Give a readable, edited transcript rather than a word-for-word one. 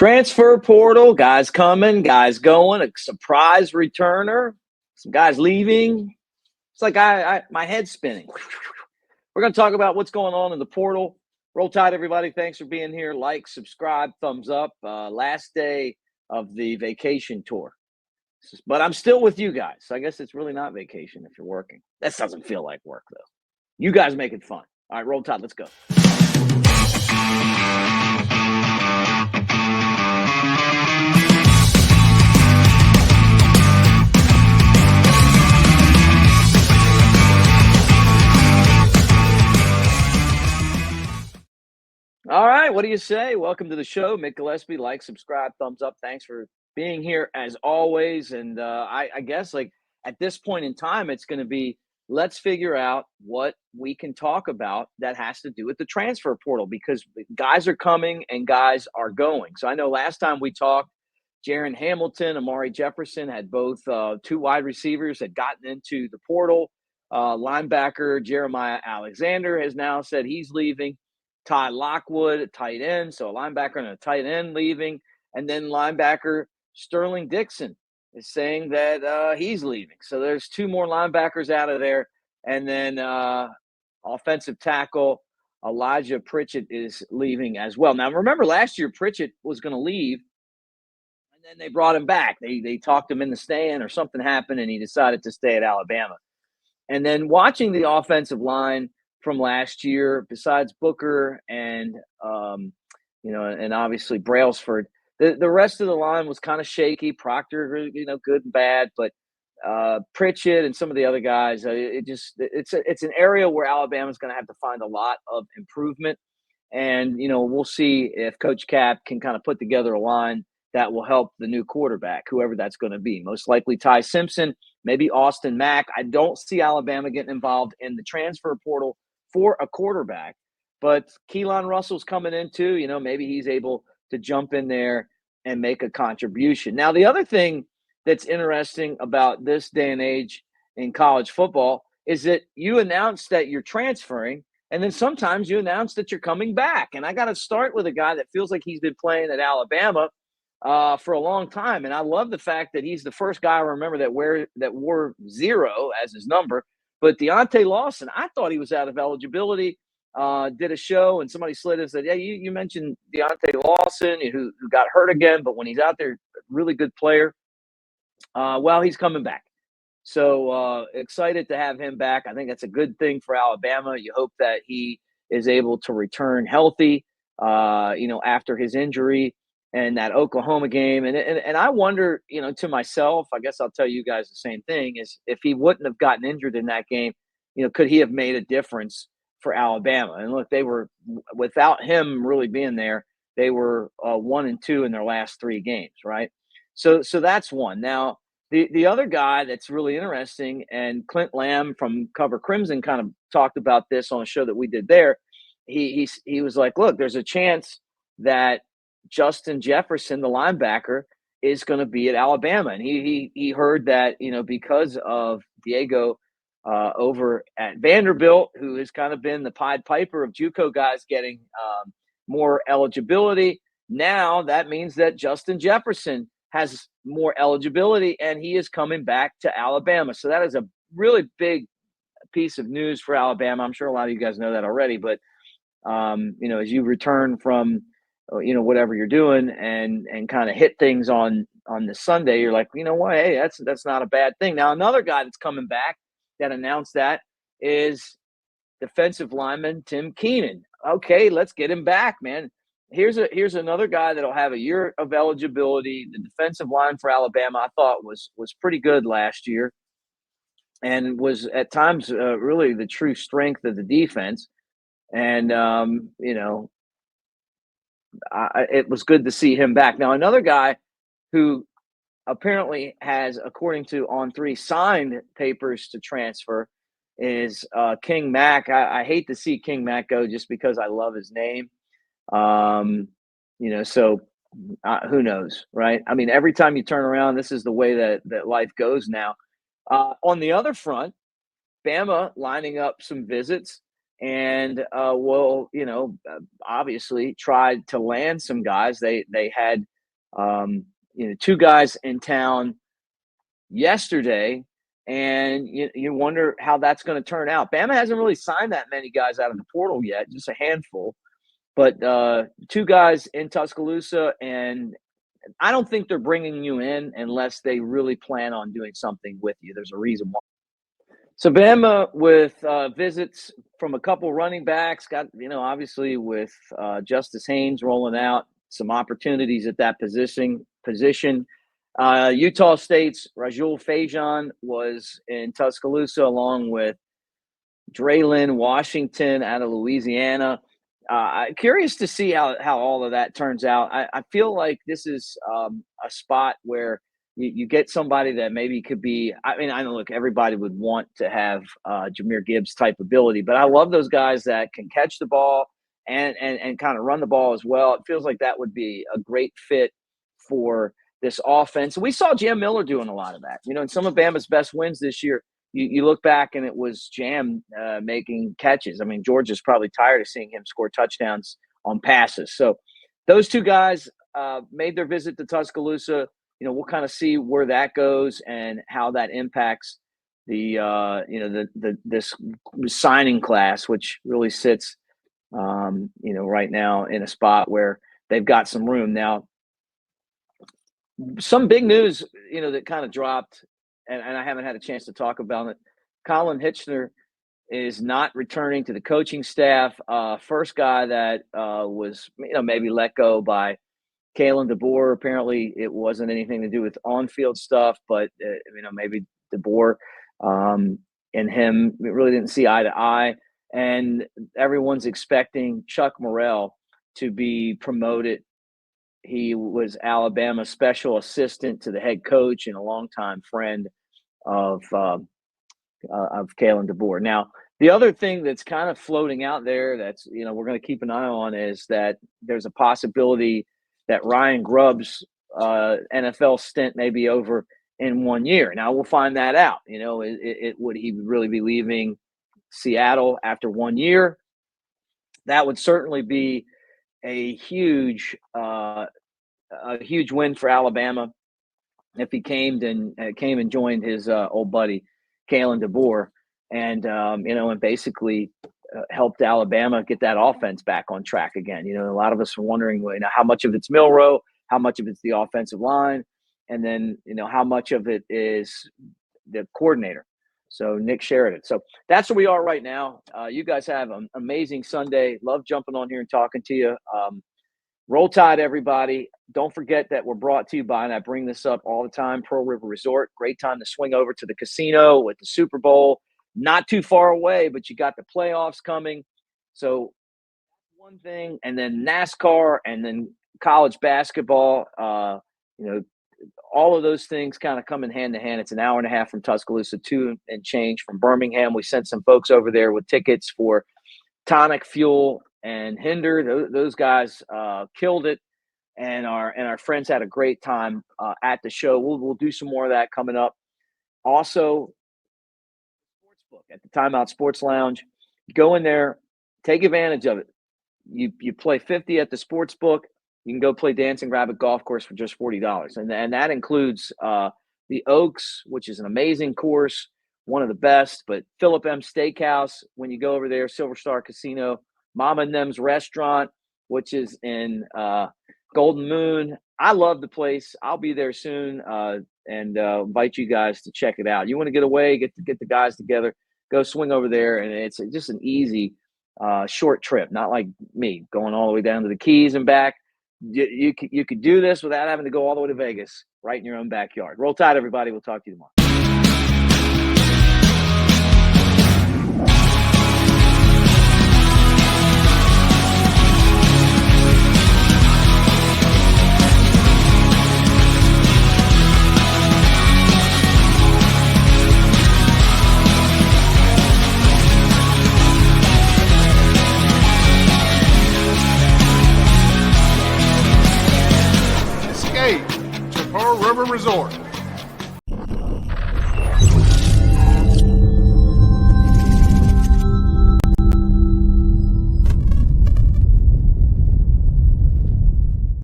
Transfer portal, guys coming, guys going, a surprise returner, some guys leaving. It's like my head's spinning. We're going to talk about what's going on in the portal. Roll Tide, everybody. Thanks for being here. Like, subscribe, thumbs up. Last day of the vacation tour. But I'm still with you guys. So I guess it's really not vacation if you're working. That doesn't feel like work, though. You guys make it fun. All right, Roll Tide, let's go. All right, what do you say? Welcome to the show. Mick Gillespie, like, subscribe, thumbs up. Thanks for being here as always. And I guess like at this point in time, it's going to be, let's figure out what we can talk about that has to do with the transfer portal, because guys are coming and guys are going. So I know last time we talked, Jaron Hamilton, Amari Jefferson had both two wide receivers had gotten into the portal. Linebacker Jeremiah Alexander has now said he's leaving. Ty Lockwood, a tight end, so a linebacker and a tight end leaving. And then linebacker Sterling Dixon is saying that he's leaving. So there's two more linebackers out of there. And then offensive tackle Elijah Pritchett is leaving as well. Now, remember last year Pritchett was going to leave, and then they brought him back. They talked him into staying, or something happened, and he decided to stay at Alabama. And then watching the offensive line from last year, besides Booker and and obviously Brailsford, the rest of the line was kind of shaky. Proctor, good and bad, but Pritchett and some of the other guys, it's an area where Alabama's going to have to find a lot of improvement. And we'll see if Coach Cap can kind of put together a line that will help the new quarterback, whoever that's going to be. Most likely Ty Simpson, maybe Austin Mack. I don't see Alabama getting involved in the transfer portal for a quarterback, but Keelan Russell's coming in too. Maybe he's able to jump in there and make a contribution. Now, the other thing that's interesting about this day and age in college football is that you announce that you're transferring, and then sometimes you announce that you're coming back. And I got to start with a guy that feels like he's been playing at Alabama for a long time. And I love the fact that he's the first guy I remember that wore 0 as his number. But Deontay Lawson, I thought he was out of eligibility, did a show, and somebody slid and said, yeah, you mentioned Deontay Lawson, who got hurt again, but when he's out there, really good player. Well, he's coming back. So excited to have him back. I think that's a good thing for Alabama. You hope that he is able to return healthy, after his injury and that Oklahoma game. And I wonder, to myself, I guess I'll tell you guys the same thing, is if he wouldn't have gotten injured in that game, could he have made a difference for Alabama? And look, they were, without him really being there, they were 1-2 in their last 3 games, right? So that's one. Now, the other guy that's really interesting, and Clint Lamb from Cover Crimson kind of talked about this on a show that we did there. He was like, look, there's a chance that Justin Jefferson, the linebacker, is going to be at Alabama. And he heard that, because of Diego over at Vanderbilt, who has kind of been the Pied Piper of JUCO guys getting more eligibility. Now that means that Justin Jefferson has more eligibility, and he is coming back to Alabama. So that is a really big piece of news for Alabama. I'm sure a lot of you guys know that already, but as you return from whatever you're doing and kind of hit things on the Sunday, you're like, what? Hey, that's not a bad thing. Now, another guy that's coming back that announced that is defensive lineman Tim Keenan. Okay, let's get him back, man. Here's another guy that'll have a year of eligibility. The defensive line for Alabama, I thought was pretty good last year, and was at times really the true strength of the defense. And it was good to see him back. Now, another guy who apparently has, according to On3, signed papers to transfer is King Mack. I hate to see King Mack go just because I love his name. So who knows, right? I mean, every time you turn around, this is the way that life goes now. On the other front, Bama lining up some visits and obviously tried to land some guys. They had Two guys in town yesterday, and you wonder how that's going to turn out. Bama hasn't really signed that many guys out of the portal yet, just a handful. But two guys in Tuscaloosa, and I don't think they're bringing you in unless they really plan on doing something with you. There's a reason why. So Bama with visits from a couple running backs, got, obviously with Justice Haynes rolling out, some opportunities at that position. Utah State's Rajul Fajan was in Tuscaloosa along with Draylon Washington out of Louisiana. Curious to see how all of that turns out. I feel like this is a spot where you get somebody that maybe could be – I know, look, everybody would want to have Jahmyr Gibbs type ability, but I love those guys that can catch the ball and kind of run the ball as well. It feels like that would be a great fit for this offense. We saw Jam Miller doing a lot of that. In some of Bama's best wins this year, you look back and it was Jam making catches. Georgia's probably tired of seeing him score touchdowns on passes. So those two guys made their visit to Tuscaloosa. We'll kind of see where that goes and how that impacts this signing class, which really sits, right now in a spot where they've got some room. Now, some big news, that kind of dropped, and I haven't had a chance to talk about it. Colin Hitchner is not returning to the coaching staff. First guy that was, maybe let go by Kalen DeBoer. Apparently it wasn't anything to do with on-field stuff, but, maybe DeBoer and him really didn't see eye to eye. And everyone's expecting Chuck Morrell to be promoted. He was Alabama's special assistant to the head coach and a longtime friend of Kalen DeBoer. Now, the other thing that's kind of floating out there that's, we're going to keep an eye on is that there's a possibility that Ryan Grubb's NFL stint may be over in 1 year. Now, we'll find that out. Would he really be leaving Seattle after 1 year? That would certainly be a huge win for Alabama if he came and joined his old buddy Kalen DeBoer, and basically helped Alabama get that offense back on track again. A lot of us are wondering, how much of it's Milroe, how much of it's the offensive line, and then how much of it is the coordinator. So Nick Sheridan. So that's where we are right now. You guys have an amazing Sunday. Love jumping on here and talking to you. Roll Tide, everybody. Don't forget that we're brought to you by, and I bring this up all the time, Pearl River Resort. Great time to swing over to the casino with the Super Bowl. Not too far away, but you got the playoffs coming. So one thing, and then NASCAR, and then college basketball, all of those things kind of come in hand to hand. It's an hour and a half from Tuscaloosa, 2 and change from Birmingham. We sent some folks over there with tickets for Tonic, Fuel, and Hinder. Those guys killed it, and our friends had a great time at the show. We'll do some more of that coming up. Also, Sportsbook at the Timeout Sports Lounge. Go in there, take advantage of it. You play $50 at the Sportsbook. You can go play Dancing Rabbit Golf Course for just $40, and that includes the Oaks, which is an amazing course, one of the best. But Philip M. Steakhouse, when you go over there, Silver Star Casino, Mama and Them's Restaurant, which is in Golden Moon. I love the place. I'll be there soon, and invite you guys to check it out. You want to get away, get the guys together, go swing over there, and it's just an easy, short trip. Not like me going all the way down to the Keys and back. You could do this without having to go all the way to Vegas, right in your own backyard. Roll Tide, everybody. We'll talk to you tomorrow. To Pearl River Resort.